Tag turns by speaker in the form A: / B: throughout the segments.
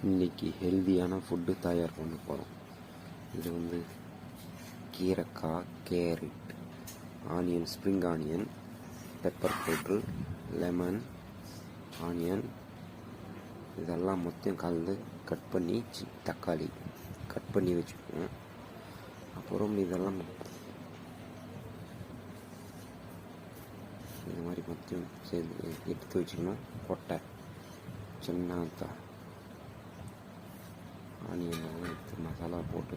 A: இன்றைக்கி ஹெல்தியான ஃபுட்டு தயார் பண்ண போகிறோம். இது கீரைக்காய், carrot, onion, spring onion, pepper powder, lemon, onion இதெல்லாம் மொத்தம் கலந்து கட் பண்ணி தக்காளி கட் பண்ணி வச்சுக்கணும். அப்புறம் இதெல்லாம் இந்த மாதிரி மொத்தம் சேர்ந்து எடுத்து வச்சுக்கணும். கொட்டை, சின்ன ஆனியன் எடுத்து மசாலா போட்டு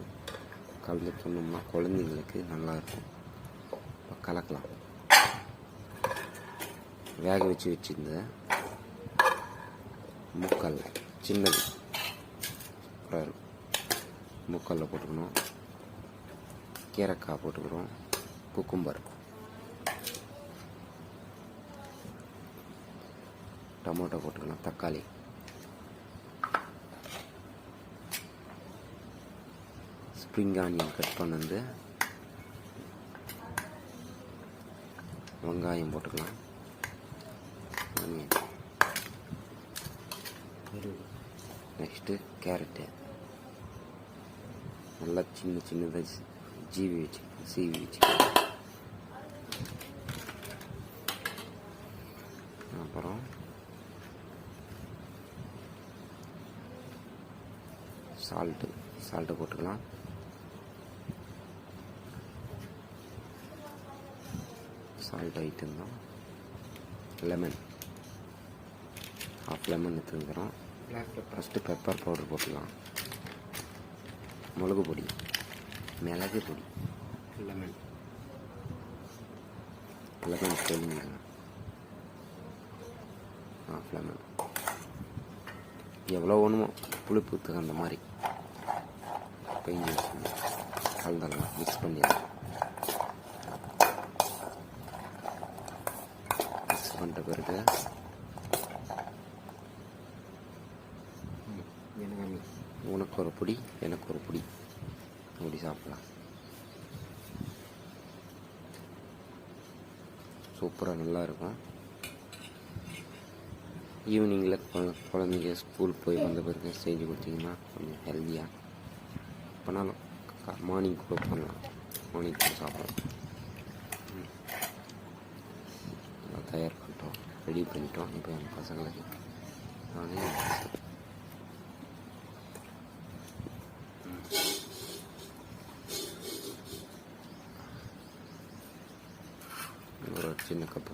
A: கலந்து சொன்னோம்னா குழந்தைங்களுக்கு நல்லாயிருக்கும். இப்போ கலக்கலாம். வேக வச்சுருந்த முக்கல் சின்னது முக்கல்ல போட்டுக்கணும். கீரைக்காய் போட்டுக்கிறோம். குக்கும்பர், டொமேட்டோ போட்டுக்கலாம். தக்காளி, ஸ்ப்ரிங் ஆனியன் கட் பண்ணது, வெங்காயம் போட்டுக்கலாம். நெக்ஸ்ட்டு கேரட்டு நல்லா சின்னதாக சீவி வச்சுக்கலாம். அப்புறம் சால்ட்டு போட்டுக்கலாம். சால்ட் ஐட்டம் தான். லெமன், ஹாஃப் லெமன் எடுத்துக்கிறோம். ஃபஸ்ட்டு பெப்பர் பவுடர் போட்டுக்கலாம். மிளகு பொடி, லெமன் தெளிங்க. ஹாஃப் லெமன் எவ்வளோ வேணுமோ புளிப்புக்கு அந்த மாதிரி பெயிண்ட் கலந்துடலாம். மிக்ஸ் பண்ணிடலாம். மிக்ஸ் பண்ணிட்ட பிறகு உனக்கு ஒரு பொடி, எனக்கு ஒரு பொடி அப்படி சாப்பிடலாம். சூப்பராக நல்லாயிருக்கும். ஈவினிங்கில் குழந்தைங்க ஸ்கூல் போய் வந்த பிறகு செஞ்சு கொடுத்தீங்கன்னா கொஞ்சம் ஹெல்த்தியாக பண்ணாலும் மார்னிங் கூட பண்ணலாம். மார்னிங் கூட சாப்பிடலாம். தயார் பண்ணிட்டோம், ரெடி பண்ணிட்டோம். இப்போ என் பசங்களுக்கு நானே ஒரு சின்ன கப்பு